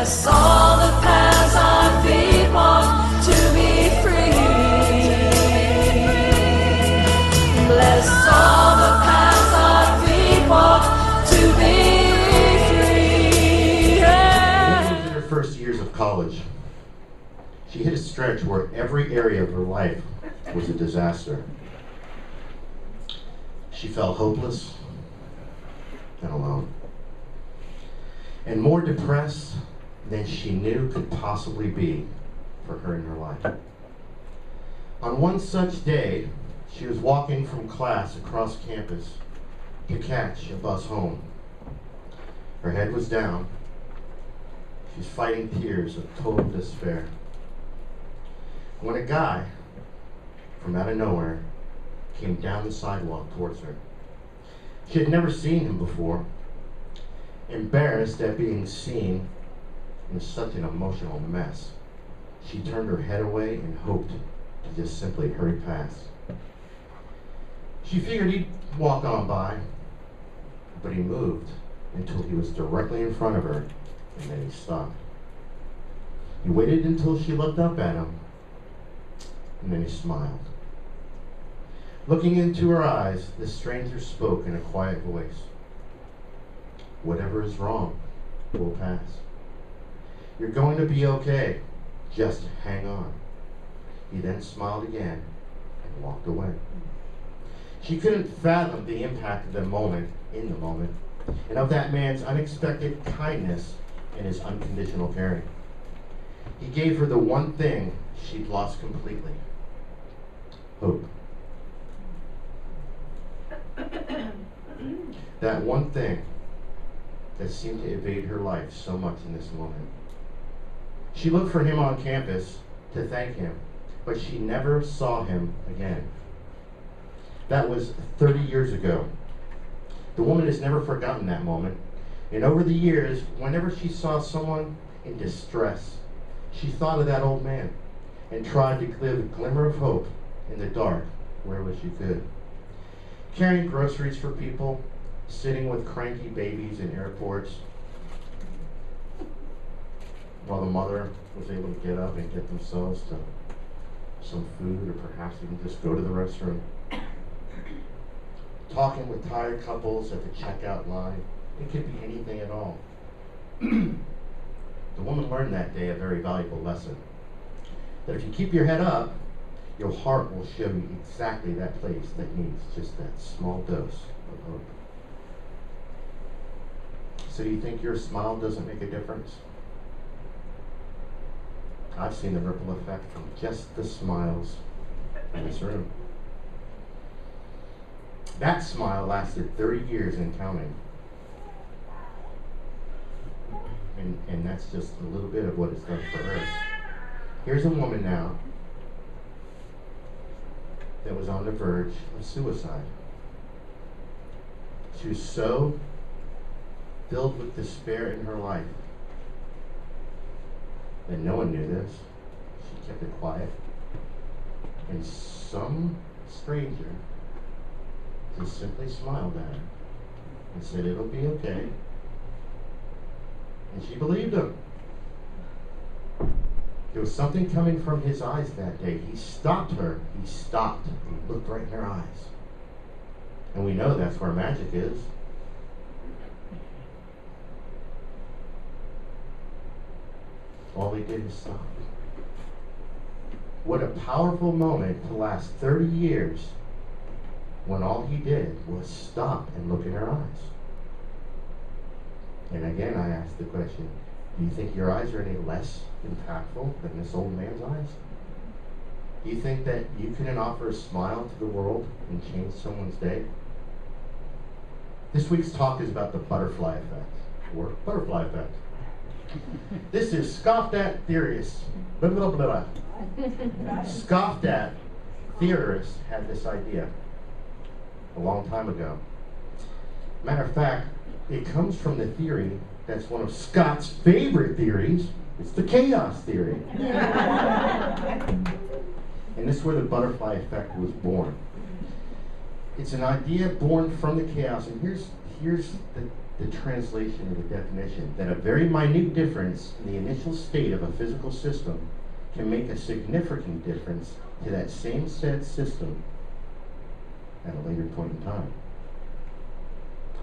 Bless all the paths our feet walk to be free. Bless all the paths our feet walk to be free. Yeah. In her first years of college, she hit a stretch where every area of her life was a disaster. She felt hopeless and alone, and more depressed than she knew could possibly be for her in her life. On one such day, she was walking from class across campus to catch a bus home. Her head was down. She was fighting tears of total despair, when a guy from out of nowhere came down the sidewalk towards her. She had never seen him before. Embarrassed at being seen in such an emotional mess, she turned her head away and hoped to just simply hurry past. She figured he'd walk on by, but he moved until he was directly in front of her, and then he stopped. He waited until she looked up at him, and then he smiled. Looking into her eyes, the stranger spoke in a quiet voice. "Whatever is wrong will pass. You're going to be okay. Just hang on." He then smiled again and walked away. She couldn't fathom the impact of the moment, in the moment, and of that man's unexpected kindness and his unconditional caring. He gave her the one thing she'd lost completely: hope. That one thing that seemed to evade her life so much in this moment. She looked for him on campus to thank him, but she never saw him again. That was 30 years ago. The woman has never forgotten that moment, and over the years, whenever she saw someone in distress, she thought of that old man and tried to live a glimmer of hope in the dark wherever she could. Carrying groceries for people, sitting with cranky babies in airports, while the mother was able to get up and get themselves to some food, or perhaps even just go to the restroom. Talking with tired couples at the checkout line. It could be anything at all. The woman learned that day a very valuable lesson. That if you keep your head up, your heart will show you exactly that place that needs just that small dose of hope. So do you think your smile doesn't make a difference? I've seen the ripple effect from just the smiles in this room. That smile lasted 30 years and counting. And that's just a little bit of what it's done for her. Here's a woman now that was on the verge of suicide. She was so filled with despair in her life that no one knew this. She kept it quiet. And some stranger just simply smiled at her and said, "It'll be okay." And she believed him. There was something coming from his eyes that day. He stopped her. He stopped. He looked right in her eyes. And we know that's where magic is. All he did was stop. What a powerful moment to last 30 years when all he did was stop and look in her eyes. And again, I ask the question, do you think your eyes are any less impactful than this old man's eyes? Do you think that you can offer a smile to the world and change someone's day? This week's talk is about the butterfly effect, or butterfly effect. This is scoffed at theorists. Blah, blah, blah, blah. Scoffed at theorists had this idea a long time ago. Matter of fact, it comes from the theory that's one of Scott's favorite theories. It's the chaos theory. And this is where the butterfly effect was born. It's an idea born from the chaos, and here's the translation of the definition, that a very minute difference in the initial state of a physical system can make a significant difference to that same said system at a later point in time.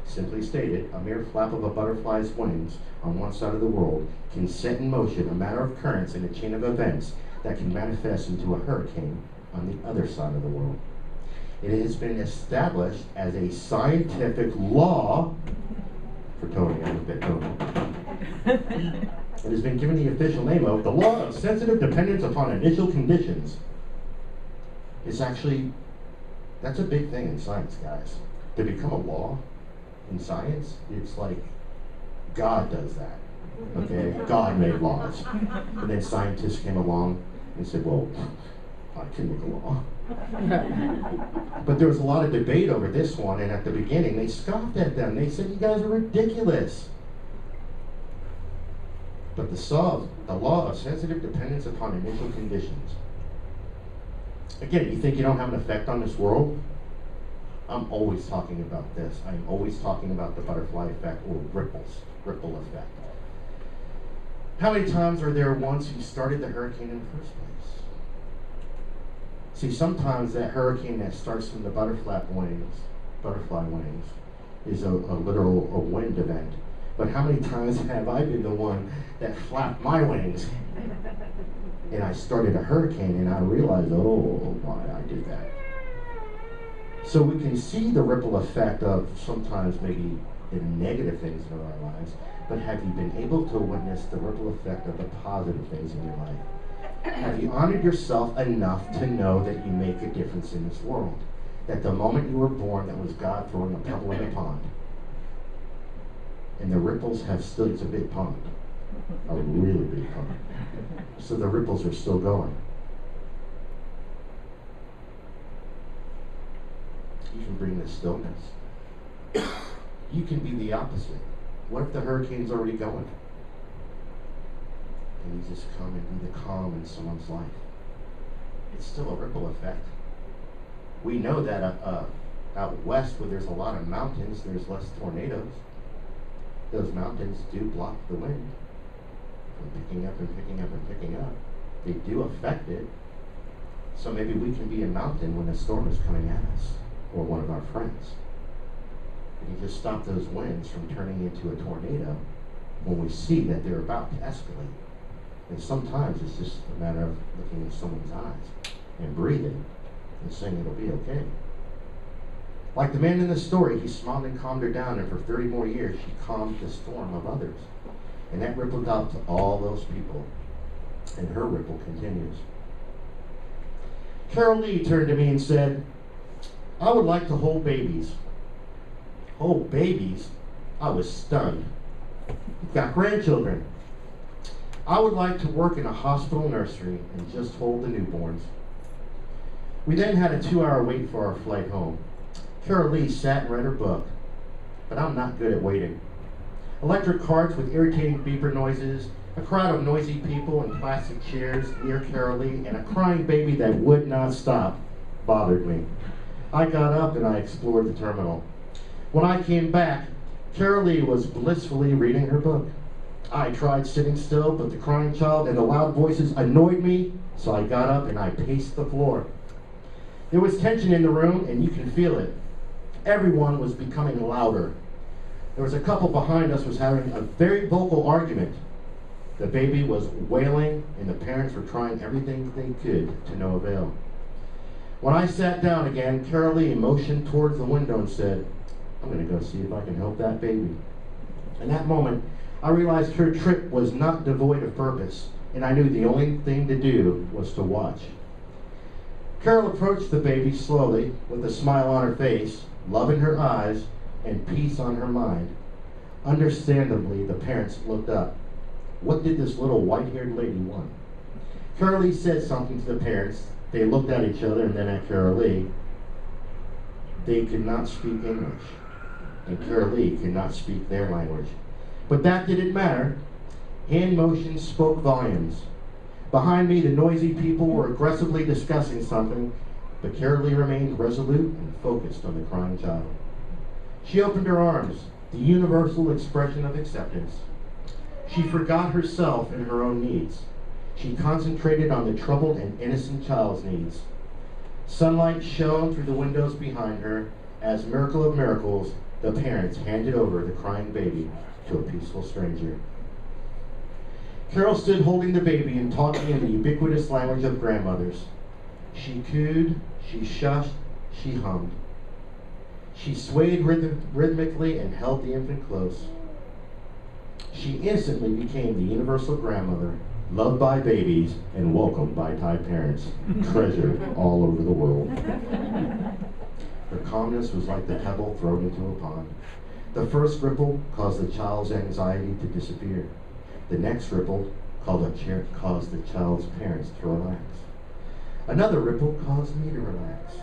Simply stated, a mere flap of a butterfly's wings on one side of the world can set in motion a matter of currents in a chain of events that can manifest into a hurricane on the other side of the world. It has been established as a scientific law for Tony. I'm a bit Tony. It has been given the official name of the law of sensitive dependence upon initial conditions. It's actually, that's a big thing in science, guys. To become a law in science, it's like God does that. Okay? God made laws. And then scientists came along and said, well, I can make a law. But there was a lot of debate over this one, and at the beginning they scoffed at them. They said, you guys are ridiculous. But the law of sensitive dependence upon initial conditions. Again, you think you don't have an effect on this world? I'm always talking about this. I'm always talking about the butterfly effect, or ripple effect. How many times are there once you started the hurricane in the first place? See, sometimes that hurricane that starts from the butterfly wings, is a literal wind event. But how many times have I been the one that flapped my wings and I started a hurricane and I realized, oh, why I did that. So we can see the ripple effect of sometimes maybe the negative things in our lives, but have you been able to witness the ripple effect of the positive things in your life? Have you honored yourself enough to know that you make a difference in this world? That the moment you were born, that was God throwing a pebble in a pond. And the ripples have still, it's a big pond. A really big pond. So the ripples are still going. You can bring the stillness. You can be the opposite. What if the hurricane's already going? And you just come and be the calm in someone's life. It's still a ripple effect. We know that out west, where there's a lot of mountains, there's less tornadoes. Those mountains do block the wind from picking up and picking up and picking up. They do affect it. So maybe we can be a mountain when a storm is coming at us, or one of our friends. We can just stop those winds from turning into a tornado when we see that they're about to escalate. And sometimes it's just a matter of looking in someone's eyes and breathing and saying it'll be okay. Like the man in the story, he smiled and calmed her down, and for 30 more years she calmed the storm of others. And that rippled out to all those people. And her ripple continues. Carol Lee turned to me and said, I would like to hold babies. Hold babies? I was stunned. You've got grandchildren. I would like to work in a hospital nursery and just hold the newborns. We then had a 2-hour wait for our flight home. Carol Lee sat and read her book, but I'm not good at waiting. Electric carts with irritating beeper noises, a crowd of noisy people in plastic chairs near Carol Lee, and a crying baby that would not stop bothered me. I got up and I explored the terminal. When I came back, Carol Lee was blissfully reading her book. I tried sitting still, but the crying child and the loud voices annoyed me, so I got up and I paced the floor. There was tension in the room, and you can feel it. Everyone was becoming louder. There was a couple behind us was having a very vocal argument. The baby was wailing, and the parents were trying everything they could to no avail. When I sat down again, Carol Lee motioned towards the window and said, I'm going to go see if I can help that baby. In that moment, I realized her trip was not devoid of purpose, and I knew the only thing to do was to watch. Carol approached the baby slowly, with a smile on her face, love in her eyes, and peace on her mind. Understandably, the parents looked up. What did this little white-haired lady want? Carol Lee said something to the parents. They looked at each other and then at Carol Lee. They could not speak English, and Carol Lee could not speak their language. But that didn't matter. Hand motions spoke volumes. Behind me, the noisy people were aggressively discussing something, but Carol Lee remained resolute and focused on the crying child. She opened her arms, the universal expression of acceptance. She forgot herself and her own needs. She concentrated on the troubled and innocent child's needs. Sunlight shone through the windows behind her as, miracle of miracles, the parents handed over the crying baby to a peaceful stranger. Carol stood holding the baby and talking in the ubiquitous language of grandmothers. She cooed, she shushed, she hummed. She swayed rhythmically and held the infant close. She instantly became the universal grandmother, loved by babies and welcomed by Thai parents, treasured all over the world. Her calmness was like the pebble thrown into a pond. The first ripple caused the child's anxiety to disappear. The next ripple caused the child's parents to relax. Another ripple caused me to relax.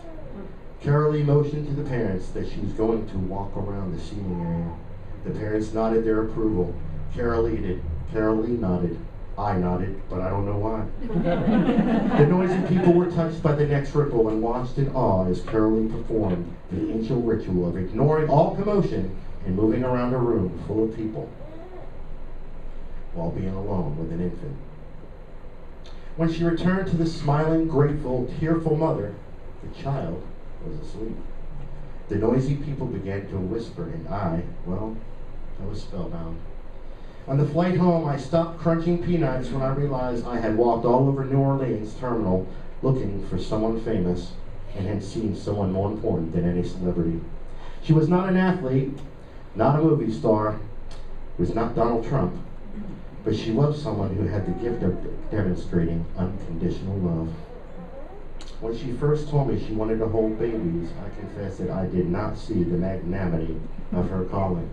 Carolee motioned to the parents that she was going to walk around the seating area. The parents nodded their approval. Carolee nodded. I nodded, but I don't know why. The noisy people were touched by the next ripple and watched in awe as Carolee performed the ancient ritual of ignoring all commotion and moving around a room full of people while being alone with an infant. When she returned to the smiling, grateful, tearful mother, the child was asleep. The noisy people began to whisper, and I was spellbound. On the flight home, I stopped crunching peanuts when I realized I had walked all over New Orleans terminal looking for someone famous and had seen someone more important than any celebrity. She was not an athlete, not a movie star, was not Donald Trump, but she was someone who had the gift of demonstrating unconditional love. When she first told me she wanted to hold babies, I confess that I did not see the magnanimity of her calling.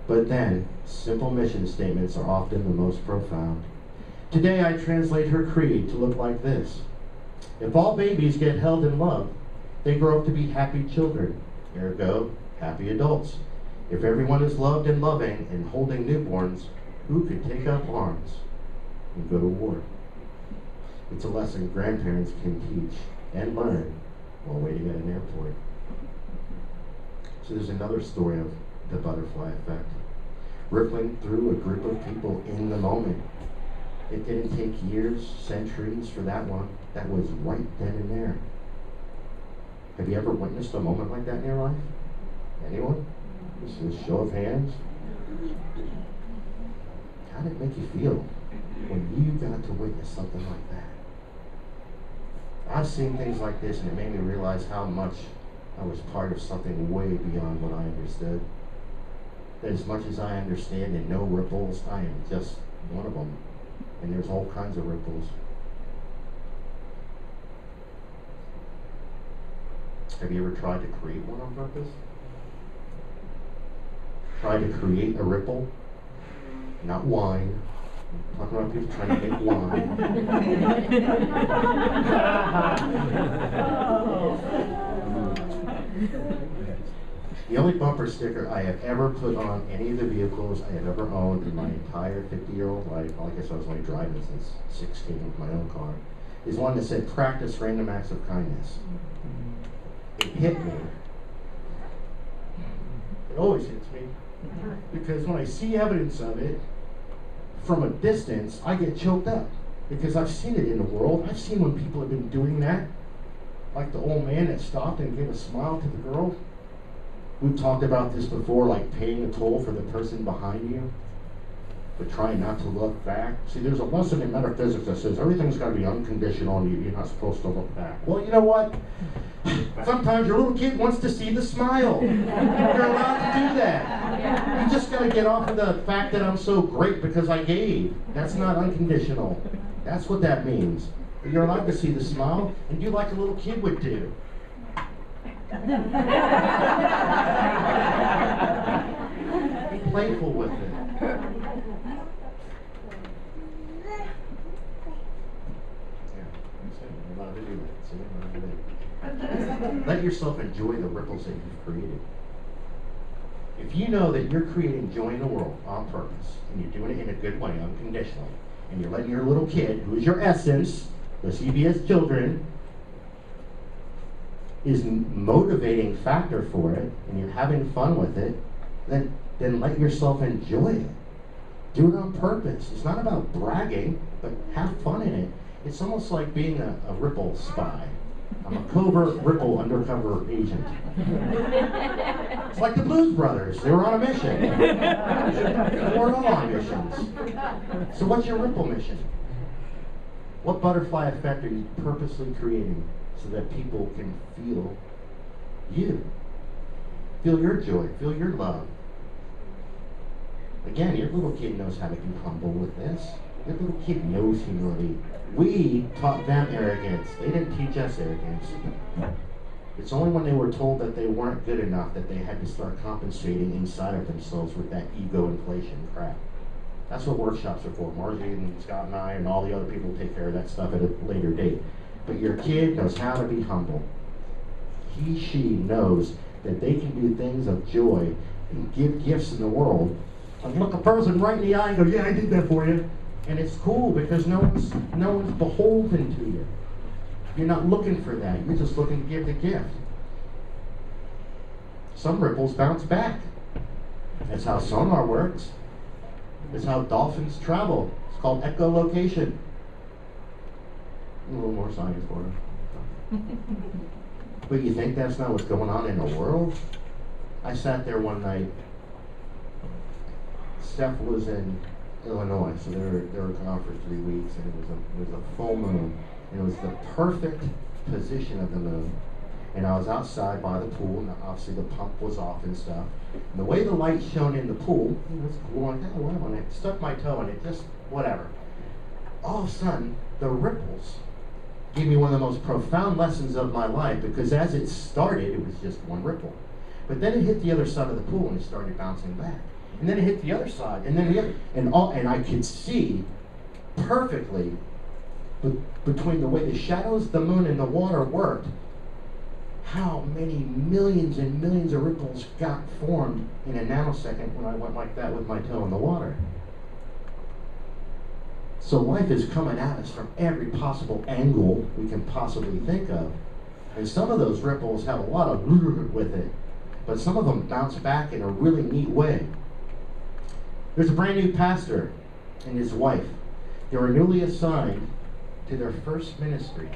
But then, simple mission statements are often the most profound. Today I translate her creed to look like this. If all babies get held and loved, they grow up to be happy children, ergo, happy adults. If everyone is loved and loving and holding newborns, who could take up arms and go to war? It's a lesson grandparents can teach and learn while waiting at an airport. So there's another story of the butterfly effect, rippling through a group of people in the moment. It didn't take years, centuries for that one. That was right then and there. Have you ever witnessed a moment like that in your life? Anyone? Just a show of hands. How did it make you feel when you got to witness something like that? I've seen things like this, and it made me realize how much I was part of something way beyond what I understood. That as much as I understand and know ripples, I am just one of them. And there's all kinds of ripples. Have you ever tried to create one on purpose? Try to create a ripple? Not wine. I'm talking about people trying to make wine. The only bumper sticker I have ever put on any of the vehicles I have ever owned in my entire 50-year-old life, well, I guess I was only driving since 16 with my own car, is one that said, "Practice random acts of kindness." It hit me. It always hits me. Because when I see evidence of it from a distance, I get choked up. Because I've seen it in the world. I've seen when people have been doing that. Like the old man that stopped and gave a smile to the girl. We've talked about this before, like paying a toll for the person behind you, but trying not to look back. See, there's a lesson in metaphysics that says everything's got to be unconditional and you're not supposed to look back. Well, you know what? Sometimes your little kid wants to see the smile. You're allowed to do that. You just got to get off of the fact that I'm so great because I gave. That's not unconditional. That's what that means. But you're allowed to see the smile and do like a little kid would do. Be playful with it. Let yourself enjoy the ripples that you've created. If you know that you're creating joy in the world on purpose, and you're doing it in a good way, unconditionally, and you're letting your little kid, who is your essence, the CBS children, is motivating factor for it, and you're having fun with it, then let yourself enjoy it. Do it on purpose. It's not about bragging, but have fun in it. It's almost like being a Ripple spy. I'm a covert Ripple undercover agent. It's like the Blues Brothers. They were on a mission. We're all on missions. So what's your Ripple mission? What butterfly effect are you purposely creating so that people can feel you? Feel your joy, feel your love. Again, your little kid knows how to be humble with this. Your little kid knows humility. We taught them arrogance. They didn't teach us arrogance. It's only when they were told that they weren't good enough that they had to start compensating inside of themselves with that ego inflation crap. That's what workshops are for. Margie and Scott and I and all the other people take care of that stuff at a later date. But your kid knows how to be humble. He, she knows that they can do things of joy and give gifts in the world. And look a person right in the eye and go, yeah, I did that for you. And it's cool because no one's beholden to you. You're not looking for that. You're just looking to give the gift. Some ripples bounce back. That's how sonar works. That's how dolphins travel. It's called echolocation. A little more science for it. But you think that's not what's going on in the world? I sat there one night. Steph was in Illinois, so they were gone for 3 weeks, and it was a full moon, and it was the perfect position of the moon. And I was outside by the pool, and obviously the pump was off and stuff. And the way the light shone in the pool, it was cool. I'm like, oh, wow, and I stuck my toe in it, just whatever. All of a sudden, the ripples gave me one of the most profound lessons of my life, because as it started, it was just one ripple. But then it hit the other side of the pool, and it started bouncing back. And then it hit the other side, and then the other, and I could see perfectly between the way the shadows, the moon, and the water worked, how many millions and millions of ripples got formed in a nanosecond when I went like that with my toe in the water. So life is coming at us from every possible angle we can possibly think of. And some of those ripples have a lot of with it, but some of them bounce back in a really neat way. There's a brand new pastor and his wife. They were newly assigned to their first ministry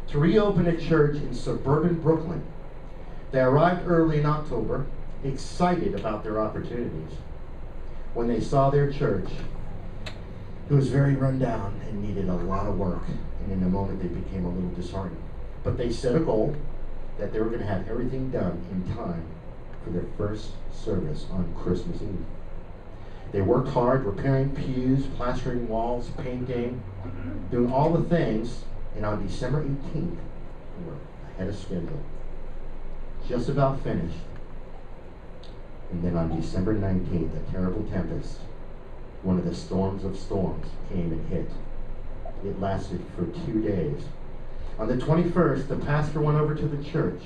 to reopen a church in suburban Brooklyn. They arrived early in October, excited about their opportunities. When they saw their church, it was very run down and needed a lot of work, and in a moment they became a little disheartened. But they set a goal that they were going to have everything done in time for their first service on Christmas Eve. They worked hard repairing pews, plastering walls, painting, doing all the things, and on December 18th, they were ahead of schedule. Just about finished. And then on December 19th, a terrible tempest, one of the storms of storms, came and hit. It lasted for 2 days. On the 21st, the pastor went over to the church.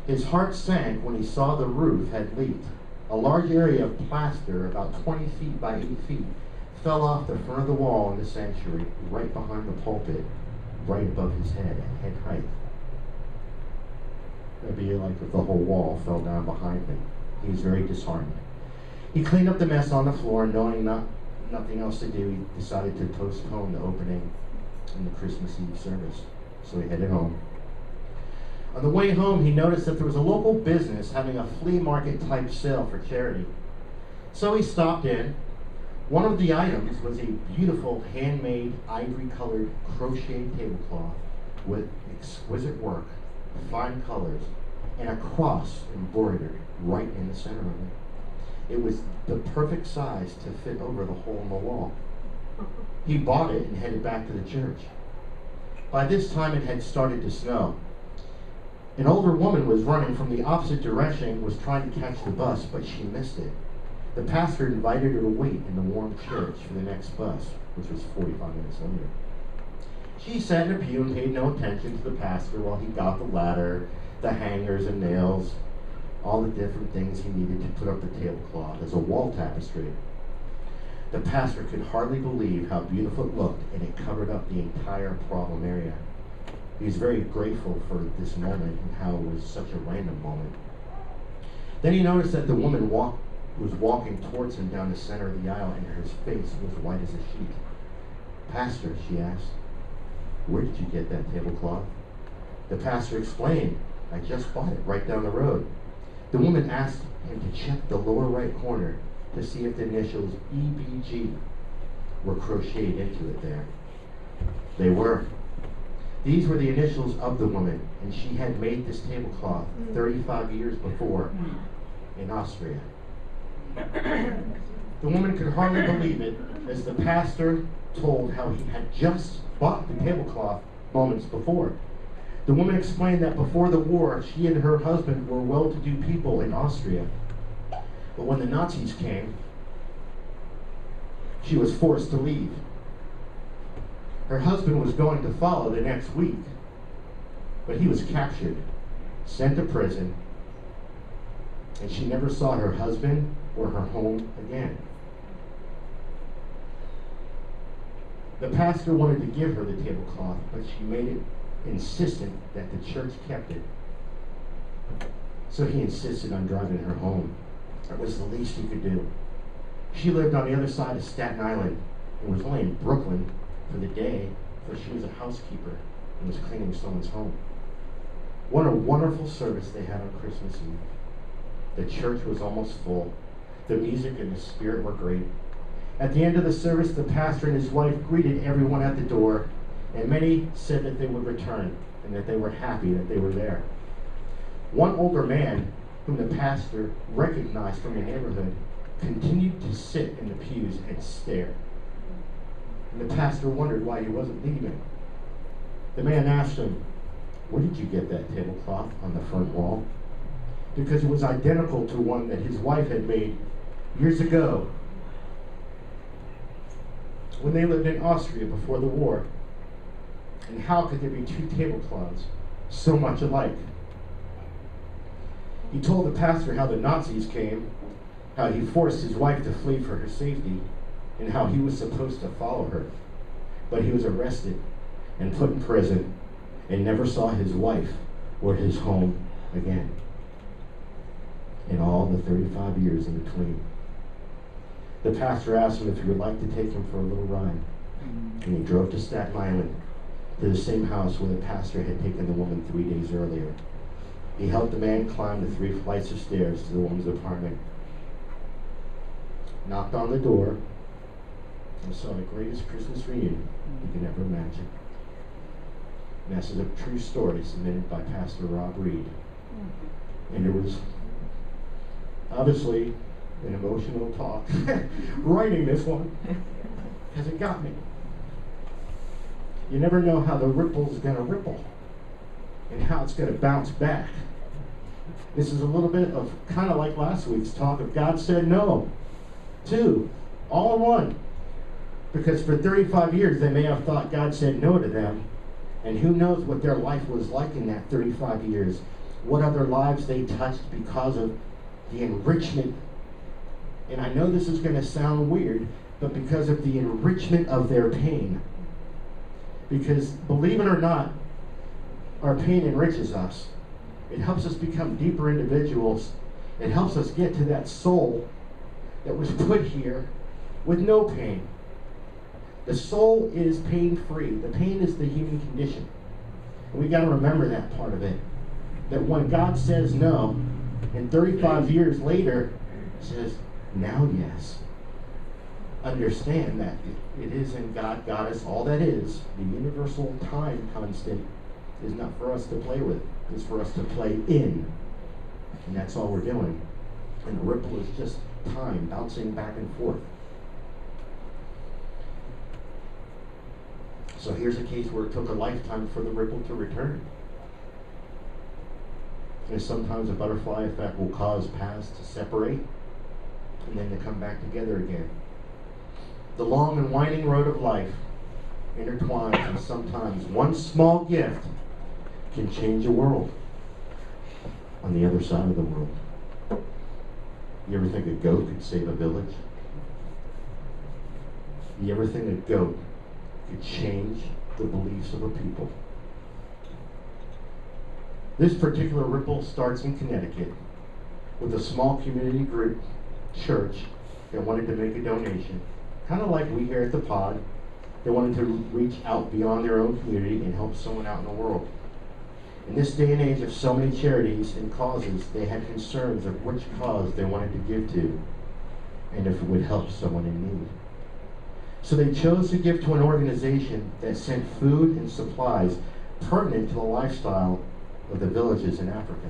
His heart sank when he saw the roof had leaked. A large area of plaster, about 20 feet by 8 feet, fell off the front of the wall in the sanctuary, right behind the pulpit, right above his head at head height. It'd be like if the whole wall fell down behind him. He was very disheartened. He cleaned up the mess on the floor, knowing nothing else to do. He decided to postpone the opening in the Christmas Eve service. So he headed home. On the way home, he noticed that there was a local business having a flea market type sale for charity. So he stopped in. One of the items was a beautiful handmade ivory colored crocheted tablecloth with exquisite work, fine colors, and a cross embroidered right in the center of it. It was the perfect size to fit over the hole in the wall. He bought it and headed back to the church. By this time, it had started to snow. An older woman was running from the opposite direction and was trying to catch the bus, but she missed it. The pastor invited her to wait in the warm church for the next bus, which was 45 minutes later. She sat in a pew and paid no attention to the pastor while he got the ladder, the hangers and nails, all the different things he needed to put up the tablecloth as a wall tapestry. The pastor could hardly believe how beautiful it looked, and it covered up the entire problem area. He was very grateful for this moment and how it was such a random moment. Then he noticed that the woman walked was walking towards him down the center of the aisle, and her face was white as a sheet. "Pastor," she asked, "where did you get that tablecloth?" The pastor explained, "I just bought it right down the road." The woman asked him to check the lower right corner to see if the initials EBG were crocheted into it there. They were. These were the initials of the woman, and she had made this tablecloth 35 years before in Austria. The woman could hardly believe it as the pastor told how he had just bought the tablecloth moments before. The woman explained that before the war, she and her husband were well-to-do people in Austria. But when the Nazis came, she was forced to leave. Her husband was going to follow the next week, but he was captured, sent to prison, and she never saw her husband or her home again. The pastor wanted to give her the tablecloth, but she made it insistent that the church kept it. So he insisted on driving her home. It was the least he could do. She lived on the other side of Staten Island and was only in Brooklyn for the day, for she was a housekeeper and was cleaning someone's home. What a wonderful service they had on Christmas Eve. The church was almost full. The music and the spirit were great. At the end of the service, the pastor and his wife greeted everyone at the door, and many said that they would return and that they were happy that they were there. One older man, whom the pastor recognized from the neighborhood, continued to sit in the pews and stare. And the pastor wondered why he wasn't leaving. The man asked him, "Where did you get that tablecloth on the front wall?" Because it was identical to one that his wife had made years ago when they lived in Austria before the war. And how could there be two tablecloths so much alike? He told the pastor how the Nazis came, how he forced his wife to flee for her safety, and how he was supposed to follow her. But he was arrested and put in prison and never saw his wife or his home again in all the 35 years in between. The pastor asked him if he would like to take him for a little ride, and he drove to Staten Island, to the same house where the pastor had taken the woman 3 days earlier. He helped the man climb the 3 flights of stairs to the woman's apartment, knocked on the door, and saw the greatest Christmas reunion you can ever imagine. And this is a true story submitted by Pastor Rob Reed. And it was obviously an emotional talk writing this one, because it got me. You never know how the ripple's going to ripple and how it's going to bounce back. This is a little bit of kind of like last week's talk of God said no. 2, all in one. Because for 35 years they may have thought God said no to them, and who knows what their life was like in that 35 years, what other lives they touched because of the enrichment. And I know this is going to sound weird, but because of the enrichment of their pain. Because believe it or not, our pain enriches us. It helps us become deeper individuals. It helps us get to that soul that was put here with no pain. The soul is pain-free. The pain is the human condition. And we got to remember that part of it. That when God says no, and 35 years later says, now yes. Understand that it is in God, Goddess, all that is. The universal time constant is not for us to play with. It's for us to play in. And that's all we're doing. And the ripple is just time bouncing back and forth. So here's a case where it took a lifetime for the ripple to return. And sometimes a butterfly effect will cause paths to separate and then to come back together again. The long and winding road of life intertwines, and sometimes one small gift can change a world on the other side of the world. You ever think a goat could save a village? You ever think a goat could change the beliefs of a people? This particular ripple starts in Connecticut with a small community group church that wanted to make a donation, kind of like we here at the pod. They wanted to reach out beyond their own community and help someone out in the world. In this day and age of so many charities and causes, they had concerns of which cause they wanted to give to and if it would help someone in need. So they chose to give to an organization that sent food and supplies pertinent to the lifestyle of the villages in Africa.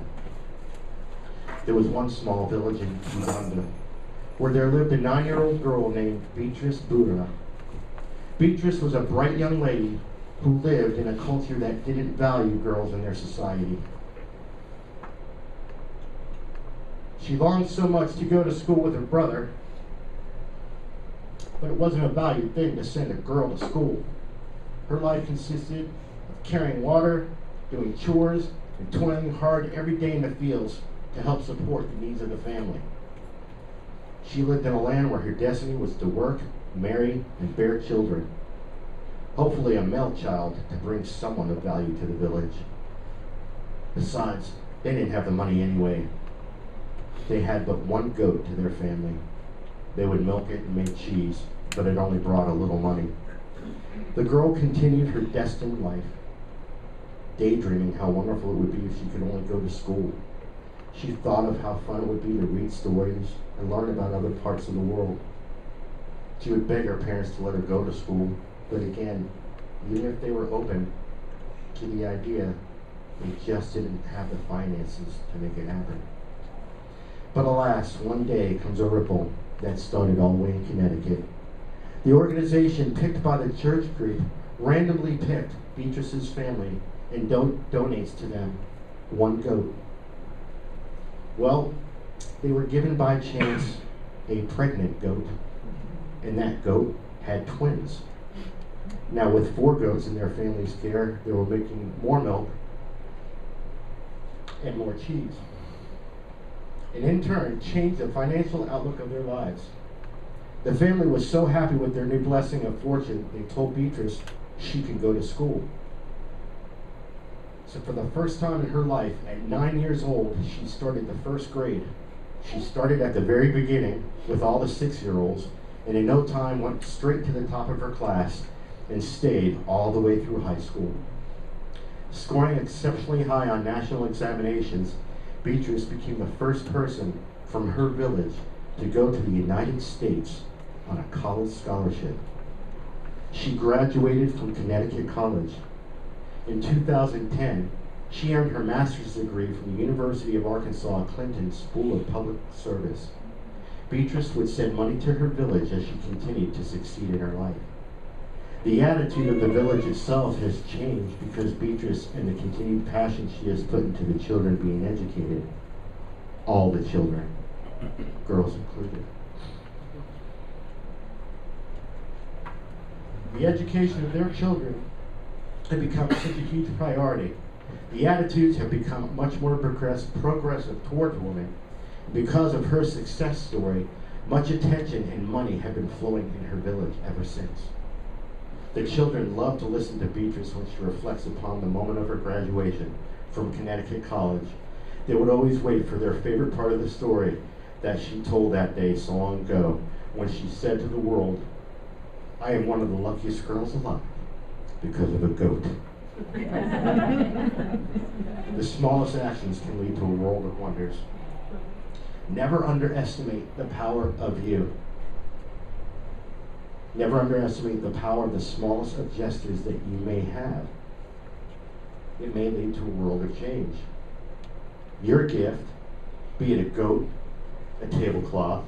There was one small village in Uganda where there lived a 9-year-old girl named Beatrice Bura. Beatrice was a bright young lady who lived in a culture that didn't value girls in their society. She longed so much to go to school with her brother, but it wasn't a valued thing to send a girl to school. Her life consisted of carrying water, doing chores, and toiling hard every day in the fields to help support the needs of the family. She lived in a land where her destiny was to work, marry, and bear children. Hopefully a male child to bring someone of value to the village. Besides, they didn't have the money anyway. They had but one goat to their family. They would milk it and make cheese, but it only brought a little money. The girl continued her destined life, daydreaming how wonderful it would be if she could only go to school. She thought of how fun it would be to read stories and learn about other parts of the world. She would beg her parents to let her go to school, but again, even if they were open to the idea, they just didn't have the finances to make it happen. But alas, one day comes a ripple that started all the way in Connecticut. The organization picked by the church group randomly picked Beatrice's family and donates to them one goat. Well, they were given by chance a pregnant goat, and that goat had twins. Now, with 4 goats in their family's care, they were making more milk and more cheese, and in turn changed the financial outlook of their lives. The family was so happy with their new blessing of fortune, they told Beatrice she could go to school. So for the first time in her life, at 9 years old, she started the first grade. She started at the very beginning with all the 6-year-olds, and in no time went straight to the top of her class and stayed all the way through high school. Scoring exceptionally high on national examinations, Beatrice became the first person from her village to go to the United States on a college scholarship. She graduated from Connecticut College. In 2010, she earned her master's degree from the University of Arkansas Clinton School of Public Service. Beatrice would send money to her village as she continued to succeed in her life. The attitude of the village itself has changed because Beatrice and the continued passion she has put into the children being educated. All the children, girls included. The education of their children had become such a huge priority. The attitudes have become much more progressive towards women. Because of her success story, much attention and money have been flowing in her village ever since. The children love to listen to Beatrice when she reflects upon the moment of her graduation from Connecticut College. They would always wait for their favorite part of the story that she told that day so long ago, when she said to the world, "I am one of the luckiest girls alive because of a goat." The smallest actions can lead to a world of wonders. Never underestimate the power of you. Never underestimate the power of the smallest of gestures that you may have. It may lead to a world of change. Your gift, be it a goat, a tablecloth,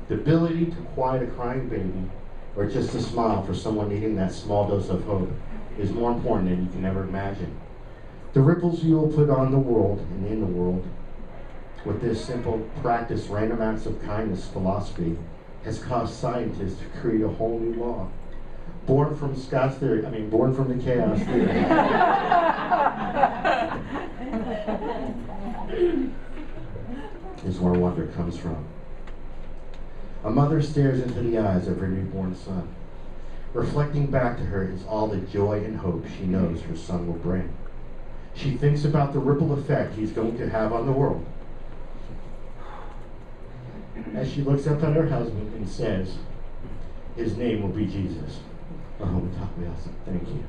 the ability to quiet a crying baby, or just a smile for someone needing that small dose of hope, is more important than you can ever imagine. The ripples you will put on the world and in the world with this simple practice random acts of kindness philosophy has caused scientists to create a whole new law. Born from the chaos theory. Is where wonder comes from. A mother stares into the eyes of her newborn son. Reflecting back to her is all the joy and hope she knows her son will bring. She thinks about the ripple effect he's going to have on the world. as she looks up at her husband and says, his name will be Jesus. Thank you.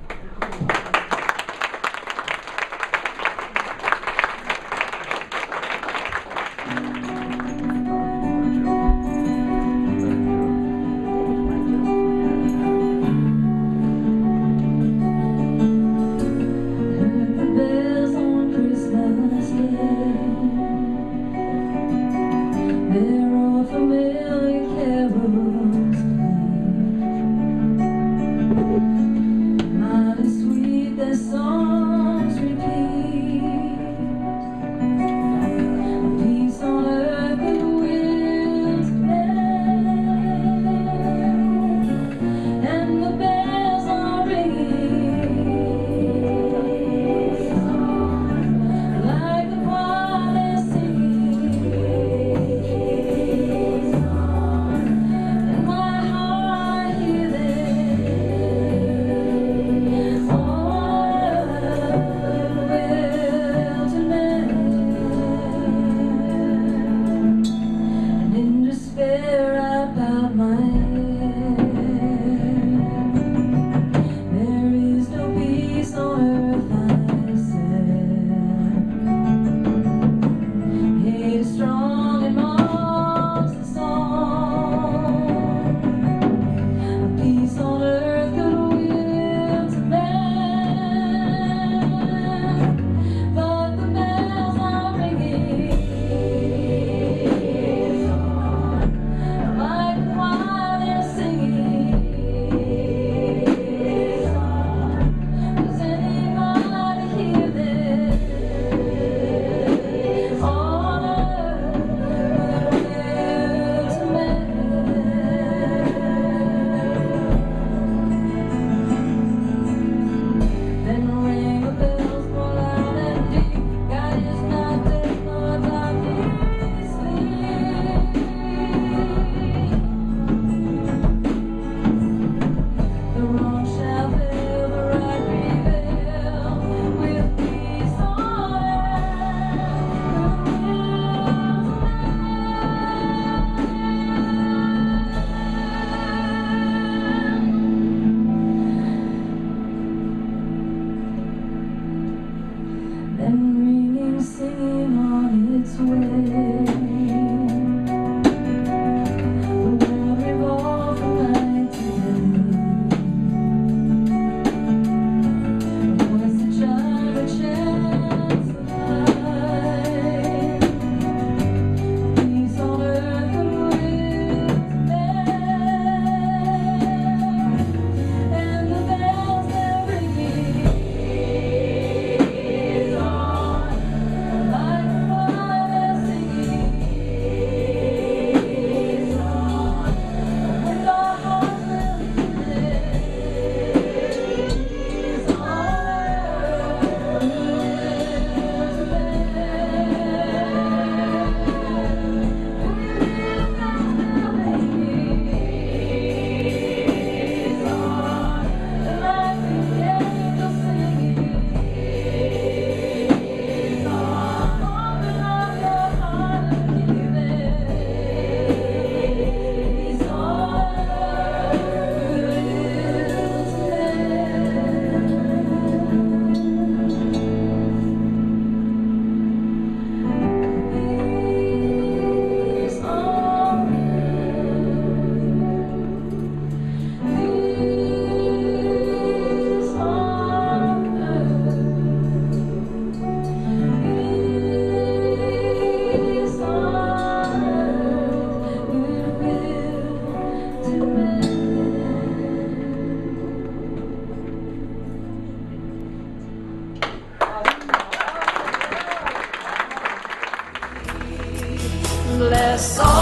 Bless all